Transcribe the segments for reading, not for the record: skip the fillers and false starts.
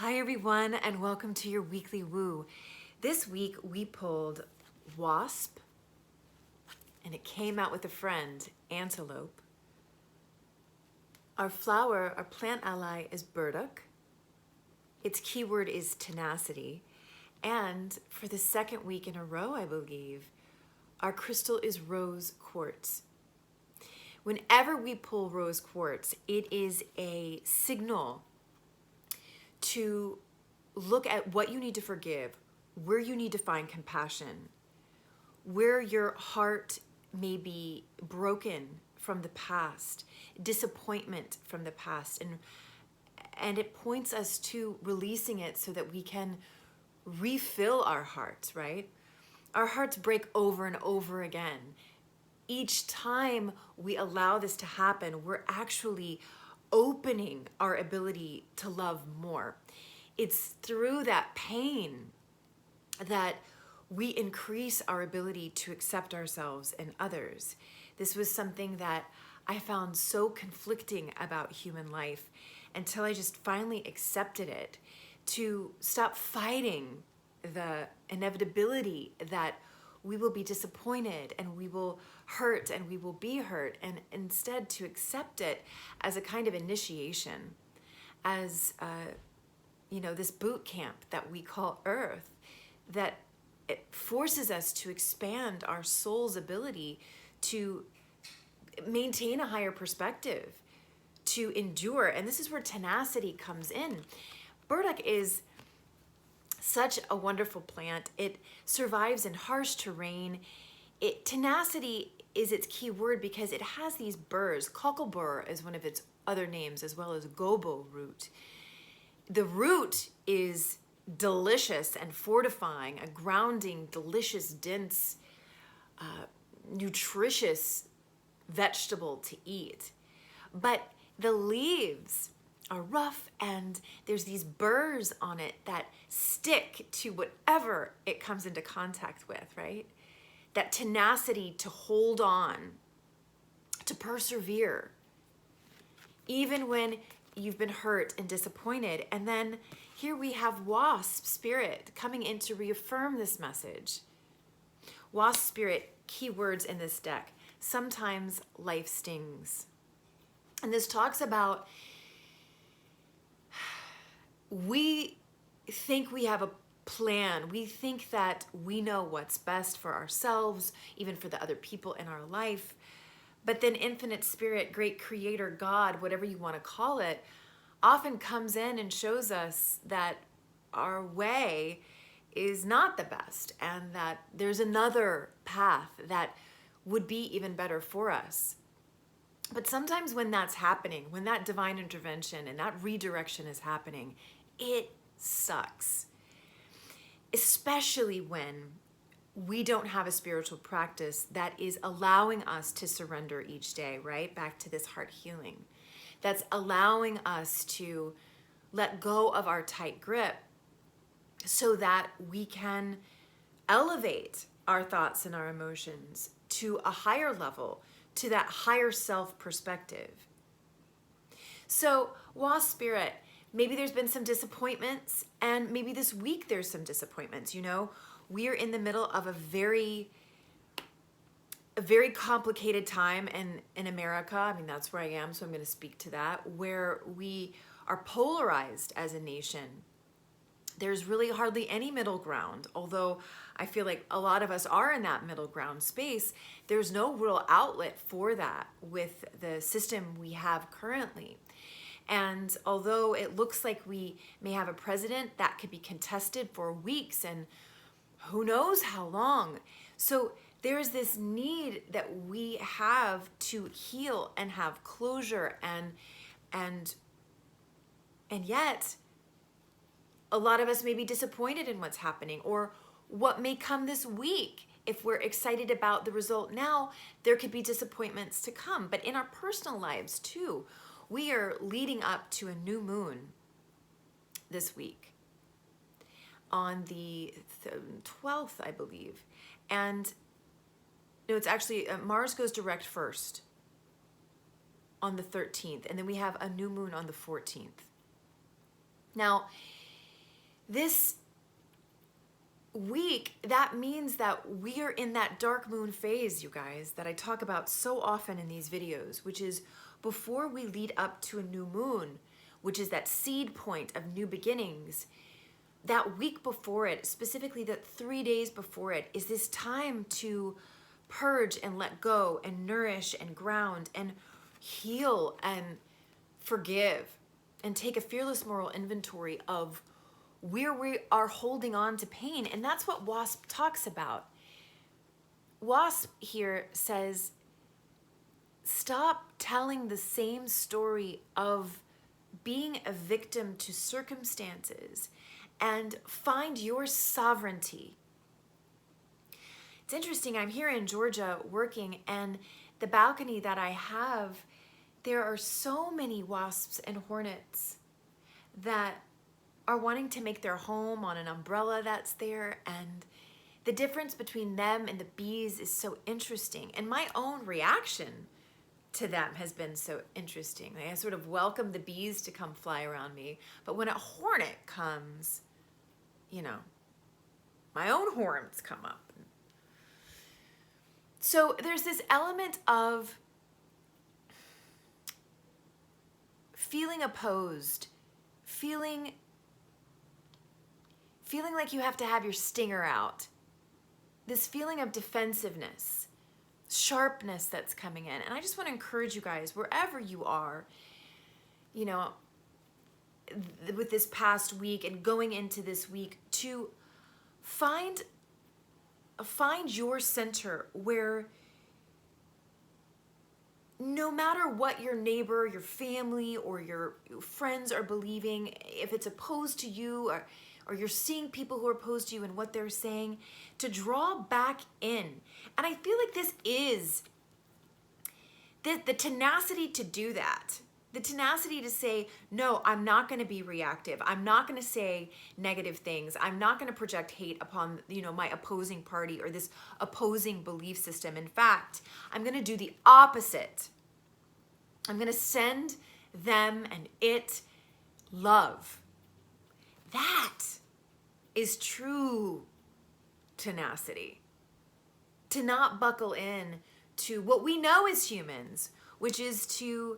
Hi everyone, and welcome to your weekly woo. This week we pulled wasp, and it came out with a friend, antelope. Our flower, our plant ally, is burdock. Its keyword is tenacity. And for the second week in a row, I believe, our crystal is rose quartz. Whenever we pull rose quartz, it is a signal to look at what you need to forgive, where you need to find compassion, where your heart may be broken from the past, disappointment from the past, and it points us to releasing it so that we can refill our hearts, right? Our hearts break over and over again. Each time we allow this to happen, we're actually opening our ability to love more. It's through that pain that we increase our ability to accept ourselves and others. This was something that I found so conflicting about human life until I just finally accepted it, to stop fighting the inevitability that we will be disappointed and we will hurt and we will be hurt, and instead to accept it as a kind of initiation, as this boot camp that we call Earth, that it forces us to expand our soul's ability to maintain a higher perspective, to endure. And this is where tenacity comes in. Burdock is such a wonderful plant. It survives in harsh terrain. Tenacity is its key word because it has these burrs. Cocklebur is one of its other names, as well as gobo root. The root is delicious and fortifying, a grounding, delicious, dense, nutritious vegetable to eat. But the leaves are rough, and there's these burrs on it that stick to whatever it comes into contact with, right? That tenacity to hold on, to persevere, even when you've been hurt and disappointed. And then here we have wasp spirit coming in to reaffirm this message. Wasp spirit, keywords in this deck. Sometimes life stings. And this talks about, we think we have a plan. We think that we know what's best for ourselves, even for the other people in our life. But then infinite spirit, great creator, God, whatever you want to call it, often comes in and shows us that our way is not the best, and that there's another path that would be even better for us. But sometimes when that's happening, when that divine intervention and that redirection is happening, it sucks. Especially when we don't have a spiritual practice that is allowing us to surrender each day, right? Back to this heart healing. That's allowing us to let go of our tight grip so that we can elevate our thoughts and our emotions to a higher level, to that higher self perspective. So, wasp spirit, maybe there's been some disappointments, and maybe this week there's some disappointments. We're in the middle of a very complicated time in America. I mean, that's where I am, so I'm going to speak to that, where we are polarized as a nation. There's really hardly any middle ground, although I feel like a lot of us are in that middle ground space. There's no real outlet for that with the system we have currently. And although it looks like we may have a president that could be contested for weeks and who knows how long. So there is this need that we have to heal and have closure, and yet a lot of us may be disappointed in what's happening or what may come this week. If we're excited about the result now, there could be disappointments to come. But in our personal lives too, we are leading up to a new moon this week on the 12th, I believe. And no, it's actually, Mars goes direct first on the 13th, and then we have a new moon on the 14th. Now, this week, that means that we are in that dark moon phase, you guys, that I talk about so often in these videos, which is before we lead up to a new moon, which is that seed point of new beginnings. That week before it, specifically that 3 days before it, is this time to purge and let go and nourish and ground and heal and forgive and take a fearless moral inventory of where we are holding on to pain. And that's what WASP talks about. WASP here says, stop telling the same story of being a victim to circumstances and find your sovereignty. It's interesting, I'm here in Georgia working, and the balcony that I have, there are so many wasps and hornets that are wanting to make their home on an umbrella that's there, and the difference between them and the bees is so interesting. And my own reaction to them has been so interesting. I sort of welcome the bees to come fly around me, but when a hornet comes, you know, my own horns come up. So there's this element of feeling opposed, feeling like you have to have your stinger out. This feeling of defensiveness, sharpness that's coming in. And I just want to encourage you guys, wherever you are, you know, with this past week and going into this week, to find your center where no matter what your neighbor, your family, or your friends are believing, if it's opposed to you, or you're seeing people who are opposed to you and what they're saying, to draw back in. And I feel like this is the tenacity to do that. The tenacity to say, no, I'm not going to be reactive. I'm not going to say negative things. I'm not going to project hate upon, my opposing party or this opposing belief system. In fact, I'm going to do the opposite. I'm going to send them and it love. That is true tenacity. To not buckle in to what we know as humans, which is to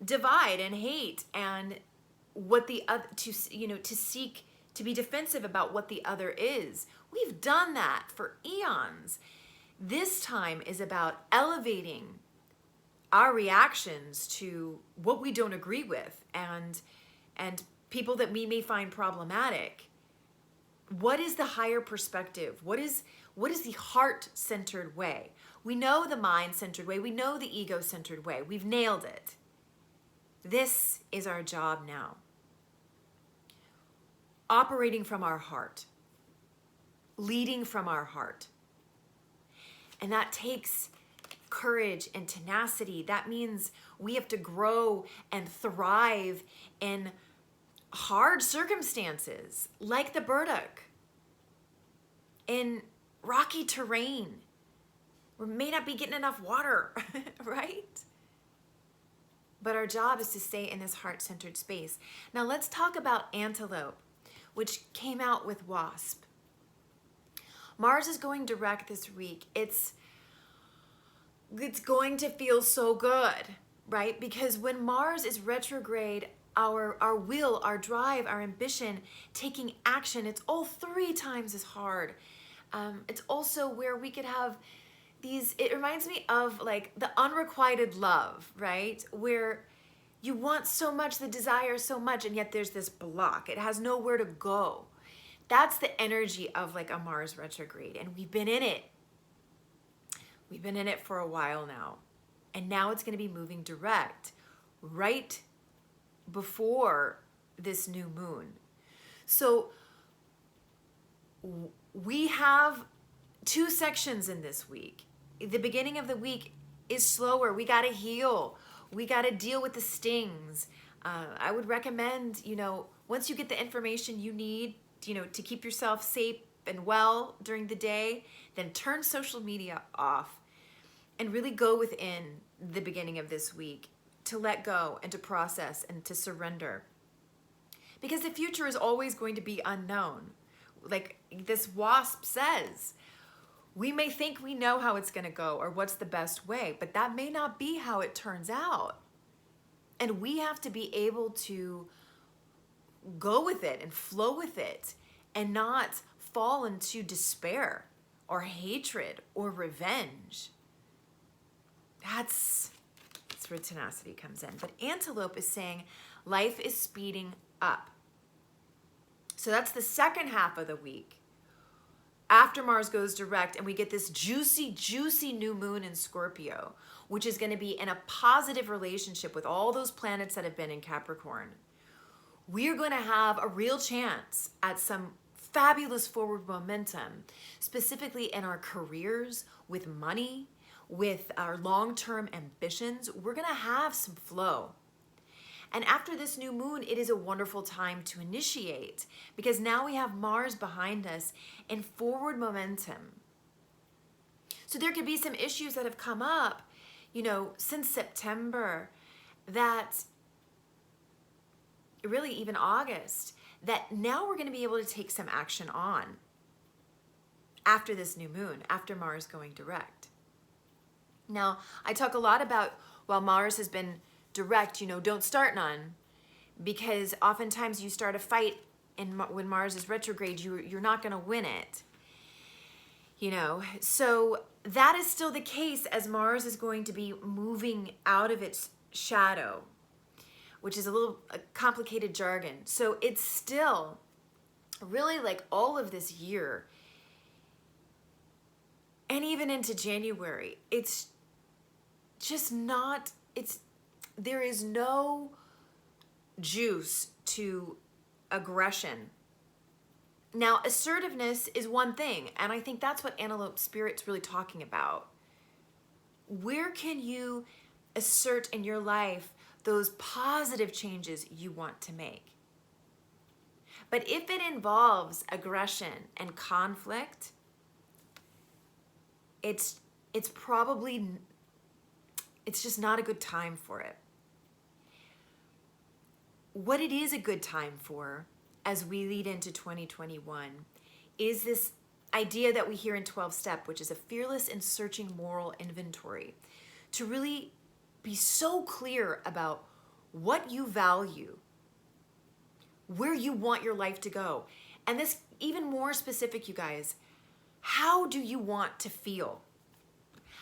divide and hate and what the other, to seek to be defensive about what the other is. We've done that for eons. This time is about elevating our reactions to what we don't agree with and people that we may find problematic. What is the higher perspective? What is the heart-centered way? We know the mind-centered way. We know the ego-centered way. We've nailed it. This is our job now. Operating from our heart. Leading from our heart. And that takes courage and tenacity. That means we have to grow and thrive in hard circumstances, like the Burdock, in rocky terrain. We may not be getting enough water, right? But our job is to stay in this heart-centered space. Now let's talk about Antelope, which came out with Wasp. Mars is going direct this week. It's going to feel so good, right? Because when Mars is retrograde, our will, our drive, our ambition, taking action, it's all 3 times as hard. It's also where we could have these, it reminds me of like the unrequited love, right? Where you want so much, the desire so much, and yet there's this block. It has nowhere to go. That's the energy of like a Mars retrograde. And we've been in it. We've been in it for a while now. And now it's going to be moving direct right before this new moon. So we have 2 sections in this week. The beginning of the week is slower. We got to heal. We got to deal with the stings. I would recommend, once you get the information you need, to keep yourself safe and well during the day, then turn social media off and really go within the beginning of this week to let go and to process and to surrender. because the future is always going to be unknown. Like this wasp says, we may think we know how it's going to go or what's the best way, but that may not be how it turns out. And we have to be able to go with it and flow with it and not fall into despair or hatred or revenge. That's where tenacity comes in. But antelope is saying life is speeding up. So that's the second half of the week after Mars goes direct, and we get this juicy, juicy new moon in Scorpio, which is going to be in a positive relationship with all those planets that have been in Capricorn. We are going to have a real chance at some fabulous forward momentum, specifically in our careers, with money, with our long-term ambitions. We're going to have some flow. And after this new moon, it is a wonderful time to initiate, because now we have Mars behind us in forward momentum. So there could be some issues that have come up, since September, that really even August, that now we're going to be able to take some action on after this new moon, after Mars going direct. Now, I talk a lot about, while Mars has been direct, don't start none, because oftentimes you start a fight and when Mars is retrograde, you're not going to win it. So that is still the case as Mars is going to be moving out of its shadow, which is a complicated jargon. So it's still really like all of this year and even into January, it's just not, there is no juice to aggression. Now, assertiveness is one thing, and I think that's what Antelope Spirit's really talking about. Where can you assert in your life those positive changes you want to make? But if it involves aggression and conflict, it's just not a good time for it. What it is a good time for as we lead into 2021 is this idea that we hear in 12 Step, which is a fearless and searching moral inventory, to really be so clear about what you value, where you want your life to go. And this even more specific, you guys, how do you want to feel?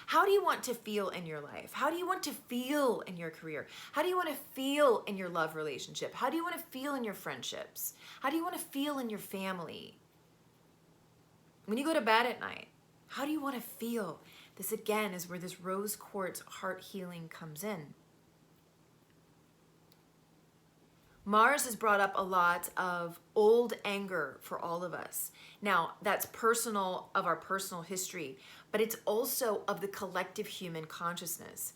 How do you want to feel in your life? How do you want to feel in your career? How do you want to feel in your love relationship? How do you want to feel in your friendships? How do you want to feel in your family? When you go to bed at night, how do you want to feel? This again is where this rose quartz heart healing comes in. Mars has brought up a lot of old anger for all of us. Now, that's personal, of our personal history, but it's also of the collective human consciousness.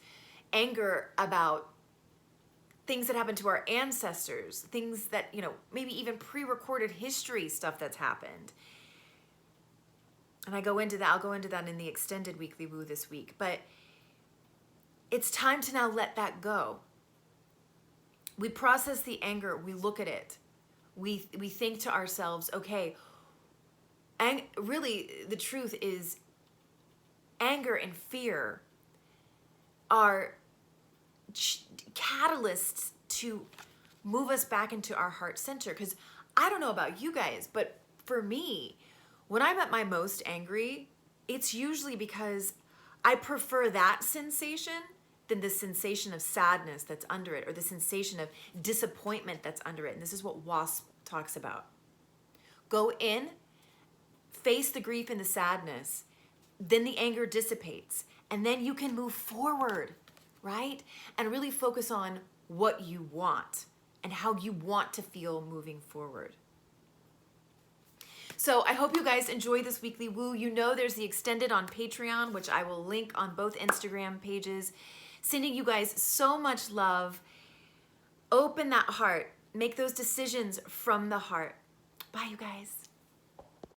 Anger about things that happened to our ancestors, things that, maybe even pre-recorded history stuff that's happened. And I'll go into that in the extended weekly woo this week. But it's time to now let that go. We process the anger, we look at it. We think to ourselves, okay, and really the truth is anger and fear are catalysts to move us back into our heart center. Because I don't know about you guys, but for me, when I'm at my most angry, it's usually because I prefer that sensation than the sensation of sadness that's under it, or the sensation of disappointment that's under it. And this is what WASP talks about. Go in, face the grief and the sadness, then the anger dissipates, and then you can move forward, right? And really focus on what you want and how you want to feel moving forward. So I hope you guys enjoy this weekly woo. There's the extended on Patreon, which I will link on both Instagram pages. Sending you guys so much love. Open that heart. Make those decisions from the heart. Bye, you guys.